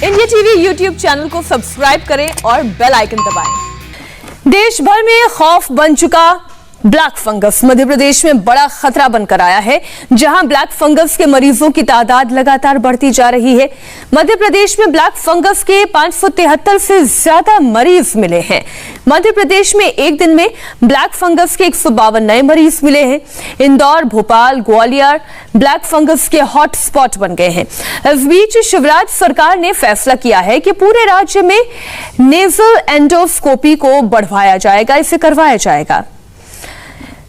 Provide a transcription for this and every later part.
India TV YouTube channel को subscribe करें और बेल आइकन दबाएं। देश भर में खौफ बन चुका ब्लैक फंगस मध्य प्रदेश में बड़ा खतरा बनकर आया है, जहां ब्लैक फंगस के मरीजों की तादाद लगातार बढ़ती जा रही है। मध्य प्रदेश में ब्लैक फंगस के 573 से ज्यादा मरीज मिले हैं। मध्य प्रदेश में एक दिन में ब्लैक फंगस के 152 नए मरीज मिले हैं। इंदौर, भोपाल, ग्वालियर ब्लैक फंगस के हॉट स्पॉट बन गए हैं। इस बीच शिवराज सरकार ने फैसला किया है कि पूरे राज्य में नेजल एंडोस्कोपी को बढ़ाया जाएगा, इसे करवाया जाएगा।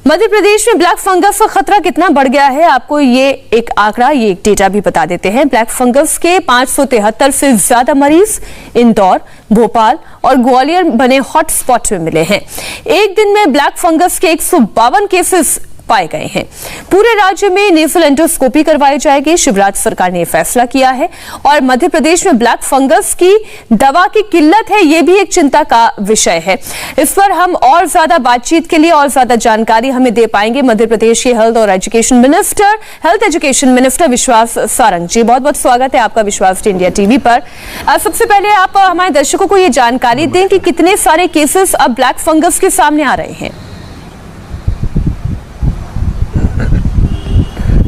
मध्य प्रदेश में ब्लैक फंगस का खतरा कितना बढ़ गया है, आपको ये एक आंकड़ा, ये एक डेटा भी बता देते हैं। ब्लैक फंगस के 573 से ज्यादा मरीज इंदौर, भोपाल और ग्वालियर बने हॉटस्पॉट में मिले हैं। एक दिन में ब्लैक फंगस के 152 केसेस पाए गए हैं। पूरे राज्य में नेजल एंडोस्कोपी करवाई जाएगी। शिवराज सरकार ने यह फैसला किया है और मध्य प्रदेश में ब्लैक फंगस की दवा की किल्लत है, यह भी एक चिंता का विषय है। इस पर हम और ज्यादा बातचीत के लिए और ज्यादा जानकारी हमें दे पाएंगे मध्य प्रदेश के हेल्थ एजुकेशन मिनिस्टर विश्वास सारंग जी। बहुत बहुत स्वागत है आपका विश्वास इंडिया टीवी पर। सबसे पहले आप हमारे दर्शकों को यह जानकारी दें कि कितने सारे केसेस अब ब्लैक फंगस के सामने आ रहे हैं।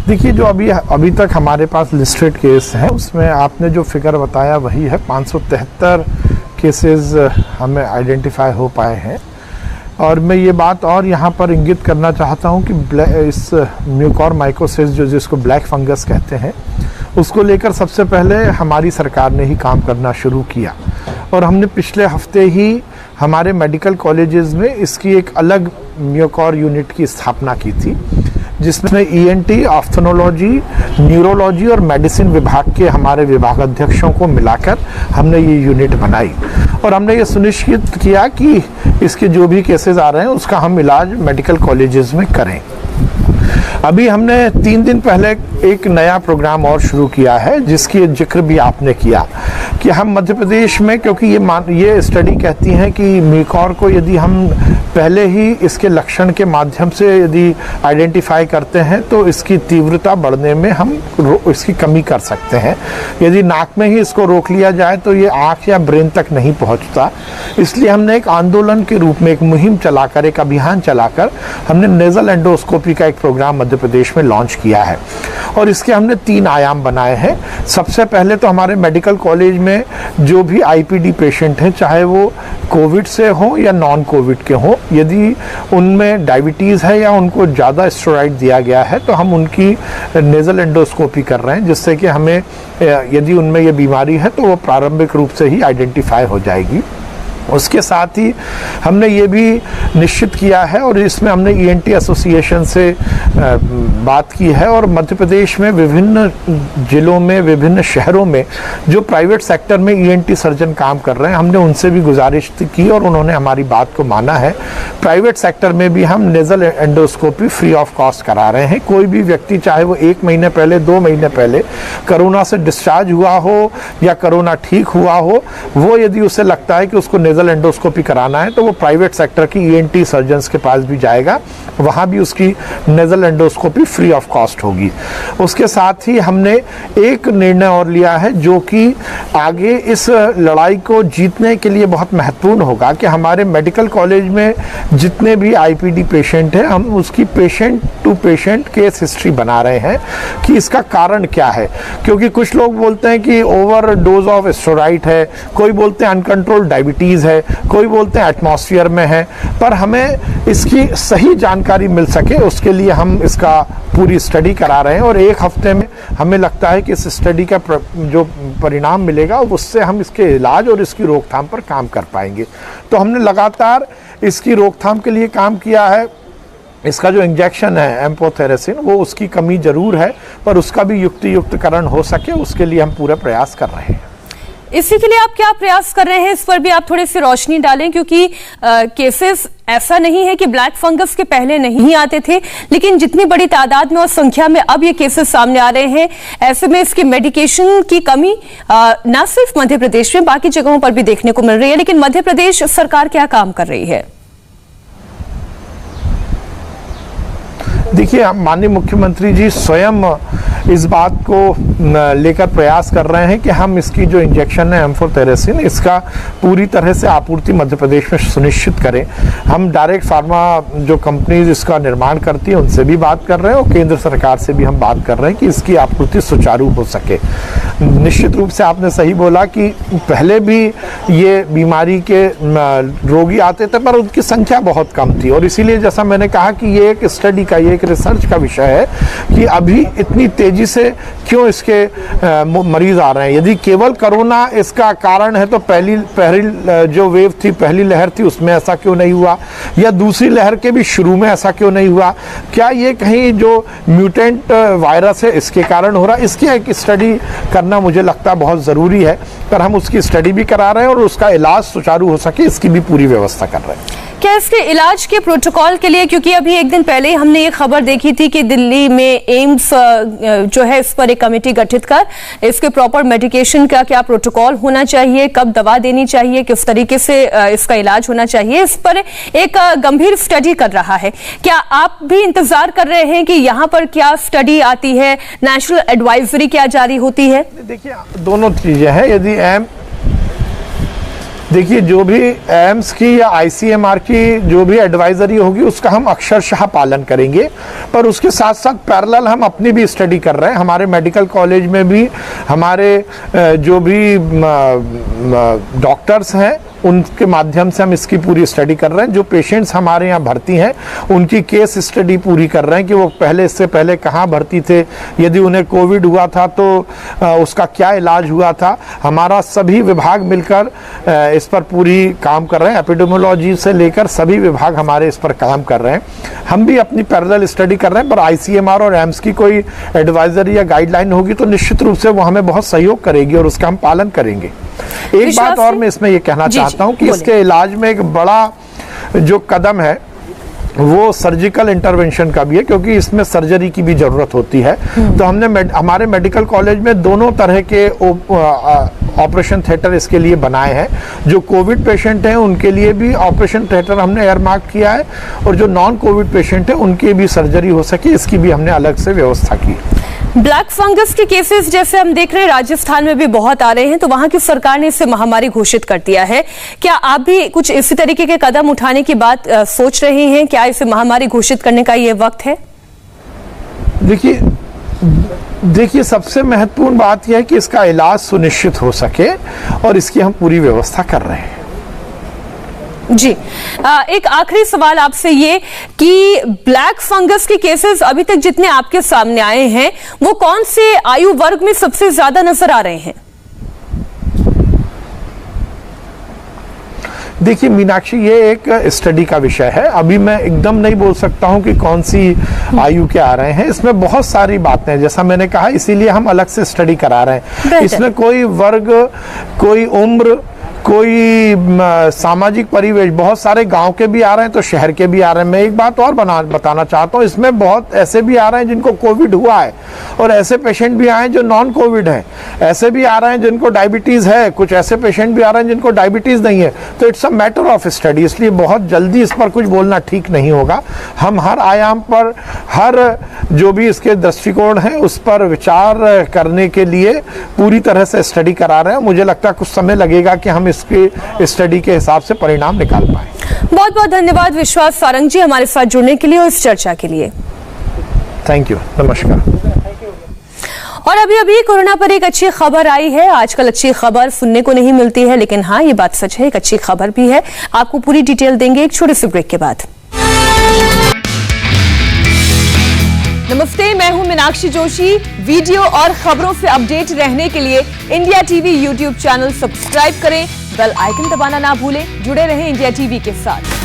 देखिए, जो अभी तक हमारे पास लिस्टेड केस हैं उसमें आपने जो फिगर बताया वही है। 573 केसेस हमें आइडेंटिफाई हो पाए हैं। और मैं ये बात और यहाँ पर इंगित करना चाहता हूँ कि इस म्यूकोरमाइकोसिस जिसको ब्लैक फंगस कहते हैं, उसको लेकर सबसे पहले हमारी सरकार ने ही काम करना शुरू किया और हमने पिछले हफ्ते ही हमारे मेडिकल कॉलेजेस में इसकी एक अलग म्यूकोर यूनिट की स्थापना की थी, जिसमें ईएनटी, ऑफ्थेल्मोलॉजी, न्यूरोलॉजी और मेडिसिन विभाग के हमारे विभागाध्यक्षों को मिलाकर हमने ये यूनिट बनाई और हमने ये सुनिश्चित किया कि इसके जो भी केसेस आ रहे हैं उसका हम इलाज मेडिकल कॉलेजेस में करें। अभी हमने 3 दिन पहले एक नया प्रोग्राम और शुरू किया है, जिसकी जिक्र भी आपने किया कि हम मध्य प्रदेश में, क्योंकि ये स्टडी कहती है कि म्यूकोर को यदि हम पहले ही इसके लक्षण के माध्यम से यदि आइडेंटिफाई करते हैं तो इसकी तीव्रता बढ़ने में हम इसकी कमी कर सकते हैं। यदि नाक में ही इसको रोक लिया जाए तो ये आँख या ब्रेन तक नहीं पहुँचता। इसलिए हमने एक आंदोलन के रूप में एक मुहिम चलाकर, एक अभियान चलाकर हमने नेजल एंडोस्कोपी का एक प्रोग्राम मध्य प्रदेश में लॉन्च किया है और इसके हमने 3 आयाम बनाए हैं। सबसे पहले तो हमारे मेडिकल कॉलेज में जो भी आईपीडी पेशेंट हैं, चाहे वो कोविड से हो या नॉन कोविड के हों, यदि उनमें डायबिटीज़ है या उनको ज़्यादा स्टेरॉइड दिया गया है तो हम उनकी नेजल एंडोस्कोपी कर रहे हैं, जिससे कि हमें यदि उनमें ये बीमारी है तो वो प्रारंभिक रूप से ही आइडेंटिफाई हो जाएगी। उसके साथ ही हमने ये भी निश्चित किया है और इसमें हमने ईएनटी एसोसिएशन से बात की है और मध्य प्रदेश में विभिन्न जिलों में, विभिन्न शहरों में जो प्राइवेट सेक्टर में ईएनटी सर्जन काम कर रहे हैं, हमने उनसे भी गुजारिश की और उन्होंने हमारी बात को माना है। प्राइवेट सेक्टर में भी हम nasal endoscopy free of cost करा रहे हैं। कोई भी व्यक्ति, चाहे वो 1 महीने पहले, 2 महीने पहले कोरोना से डिस्चार्ज हुआ हो या कोरोना ठीक हुआ हो, वो यदि उसे लगता है कि उसको नेजल एंडोस्कोपी कराना है तो वो प्राइवेट सेक्टर की ईएनटी सर्जन्स के पास भी जाएगा, वहां भी उसकी nasal endoscopy free of cost होगी। उसके साथ ही हमने एक निर्णय और लिया है जो कि आगे इस लड़ाई को जीतने के लिए बहुत महत्वपूर्ण होगा कि हमारे मेडिकल कॉलेज में जितने भी आईपीडी पेशेंट हैं, हम उसकी patient to patient case history बना रहे हैं कि इसका कारण क्या है। क्योंकि कुछ लोग बोलते हैं कि ओवर डोज ऑफ स्टेरॉइड है, कोई बोलते हैं अनकंट्रोल्ड डायबिटीज है, कोई बोलते हैं एटमॉस्फेयर में है, पर हमें इसकी सही जानकारी मिल सके उसके लिए हम इसका पूरी स्टडी करा रहे हैं और 1 हफ्ते में हमें लगता है कि इस स्टडी का जो परिणाम मिलेगा उससे हम इसके इलाज और इसकी रोकथाम पर काम कर पाएंगे। तो हमने लगातार इसकी रोकथाम के लिए काम किया है। इसका जो इंजेक्शन है एम्पोथेरेसिन, वो उसकी कमी जरूर है, पर उसका भी युक्तिकरण हो सके उसके लिए हम पूरा प्रयास कर रहे हैं। इसी के लिए आप क्या प्रयास कर रहे हैं, इस पर भी आप थोड़ी सी रोशनी डालें, क्योंकि केसेस ऐसा नहीं है कि ब्लैक फंगस के पहले नहीं आते थे, लेकिन जितनी बड़ी तादाद में और संख्या में अब ये केसेस सामने आ रहे हैं, ऐसे में इसकी मेडिकेशन की कमी न सिर्फ मध्य प्रदेश में, बाकी जगहों पर भी देखने को मिल रही है। लेकिन मध्य प्रदेश सरकार क्या काम कर रही है? देखिए, माननीय मुख्यमंत्री जी स्वयं इस बात को लेकर प्रयास कर रहे हैं कि हम इसकी जो इंजेक्शन है एम्फोटेरेसिन, इसका पूरी तरह से आपूर्ति मध्य प्रदेश में सुनिश्चित करें। हम डायरेक्ट फार्मा जो कंपनीज इसका निर्माण करती है उनसे भी बात कर रहे हैं और केंद्र सरकार से भी हम बात कर रहे हैं कि इसकी आपूर्ति सुचारू हो सके। निश्चित रूप से आपने सही बोला कि पहले भी ये बीमारी के रोगी आते थे पर उनकी संख्या बहुत कम थी, और इसीलिए जैसा मैंने कहा कि ये एक स्टडी का, ये एक रिसर्च का विषय है कि अभी इतनी तेजी से क्यों इसके मरीज आ रहे हैं। यदि केवल कोरोना इसका कारण है तो पहली जो वेव थी, पहली लहर थी, उसमें ऐसा क्यों नहीं हुआ, या दूसरी लहर के भी शुरू में ऐसा क्यों नहीं हुआ? क्या ये कहीं जो म्यूटेंट वायरस है इसके कारण हो रहा है? इसकी एक स्टडी करना मुझे लगता है बहुत ज़रूरी है, पर हम उसकी स्टडी भी करा रहे हैं और उसका इलाज सुचारू हो सके इसकी भी पूरी व्यवस्था कर रहे हैं। क्या इसके इलाज के प्रोटोकॉल के लिए, क्योंकि अभी एक दिन पहले हमने ये खबर देखी थी कि दिल्ली में एम्स जो है इस पर एक कमेटी गठित कर इसके प्रॉपर मेडिकेशन का क्या प्रोटोकॉल होना चाहिए, कब दवा देनी चाहिए, किस तरीके से इसका इलाज होना चाहिए, इस पर एक गंभीर स्टडी कर रहा है। क्या आप भी इंतजार कर रहे हैं कि यहाँ पर क्या स्टडी आती है, नेशनल एडवाइजरी क्या जारी होती है? देखिए, दोनों चीजें हैं। यदि देखिए, जो भी एम्स की या आईसीएमआर की जो भी एडवाइजरी होगी उसका हम अक्षरशः पालन करेंगे, पर उसके साथ साथ पैरेलल हम अपनी भी स्टडी कर रहे हैं। हमारे मेडिकल कॉलेज में भी हमारे जो भी डॉक्टर्स हैं उनके माध्यम से हम इसकी पूरी स्टडी कर रहे हैं। जो पेशेंट्स हमारे यहाँ भर्ती हैं उनकी केस स्टडी पूरी कर रहे हैं कि वो इससे पहले कहाँ भर्ती थे, यदि उन्हें कोविड हुआ था तो उसका क्या इलाज हुआ था। हमारा सभी विभाग मिलकर इस पर पूरी काम कर रहे हैं। एपिडेमियोलॉजी से लेकर सभी विभाग हमारे इस पर काम कर रहे हैं। हम भी अपनी पैरेलल स्टडी कर रहे हैं, पर आईसीएमआर और एम्स की कोई एडवाइजरी या गाइडलाइन होगी तो निश्चित रूप से वो हमें बहुत सहयोग करेगी और उसका हम पालन करेंगे। एक बात और मैं इसमें ये कहना चाहता हूं कि इसके इलाज में एक बड़ा जो कदम है वो सर्जिकल इंटरवेंशन का भी है, क्योंकि इसमें सर्जरी की भी जरूरत होती है। तो हमने हमारे मेडिकल कॉलेज में दोनों तरह के ऑपरेशन थिएटर इसके लिए बनाए हैं। जो कोविड पेशेंट हैं उनके लिए भी ऑपरेशन थिएटर हमने एयरमार्क किया है, और जो नॉन कोविड पेशेंट हैं उनकी भी सर्जरी हो सके इसकी भी हमने अलग से व्यवस्था की। ब्लैक फंगस के केसेस जैसे हम देख रहे हैं राजस्थान में भी बहुत आ रहे हैं, तो वहां की सरकार ने इसे महामारी घोषित कर दिया है। क्या आप भी कुछ इसी तरीके के कदम उठाने की बात सोच रहे हैं? क्या इसे महामारी घोषित करने का ये वक्त है? देखिए, सबसे महत्वपूर्ण बात यह है कि इसका इलाज सुनिश्चित हो सके और इसकी हम पूरी व्यवस्था कर रहे हैं। जी, एक आखिरी सवाल आपसे ये कि ब्लैक फंगस के केसेस अभी तक जितने आपके सामने आए हैं वो कौन से आयु वर्ग में सबसे ज्यादा नजर आ रहे हैं? देखिए मीनाक्षी, ये एक स्टडी का विषय है। अभी मैं एकदम नहीं बोल सकता हूं कि कौन सी आयु के आ रहे हैं। इसमें बहुत सारी बातें हैं, जैसा मैंने कहा, इसीलिए हम अलग से स्टडी करा रहे हैं। इसमें कोई वर्ग, कोई उम्र, कोई सामाजिक परिवेश, बहुत सारे गांव के भी आ रहे हैं तो शहर के भी आ रहे हैं। मैं एक बात और बताना चाहता हूं, इसमें बहुत ऐसे भी आ रहे हैं जिनको कोविड हुआ है, और ऐसे पेशेंट भी आए हैं जो नॉन कोविड हैं। ऐसे भी आ रहे हैं जिनको डायबिटीज है, कुछ ऐसे पेशेंट भी आ रहे हैं जिनको डायबिटीज नहीं है। तो it's a matter of study, इसलिए बहुत जल्दी इस पर कुछ बोलना ठीक नहीं होगा। हम हर आयाम पर, हर जो भी इसके दृष्टिकोण है उस पर विचार करने के लिए पूरी तरह से स्टडी करा रहे हैं। मुझे लगता है कुछ समय लगेगा कि हम इसके स्टडी के हिसाब से परिणाम निकाल पाए। बहुत बहुत धन्यवाद विश्वास सारंग जी हमारे साथ जुड़ने के लिए और इस चर्चा के लिए। थैंक यू, नमस्कार। और अभी कोरोना पर एक अच्छी खबर आई है। आजकल अच्छी खबर सुनने को नहीं मिलती है, लेकिन हाँ, ये बात सच है, एक अच्छी खबर भी है। आपको पूरी डिटेल देंगे एक छोटे से ब्रेक के बाद। नमस्ते, मैं हूं मीनाक्षी जोशी। वीडियो और खबरों से अपडेट रहने के लिए India TV YouTube channel subscribe करें, बेल आइकन दबाना ना भूलें। जुड़े रहें इंडिया टीवी के साथ।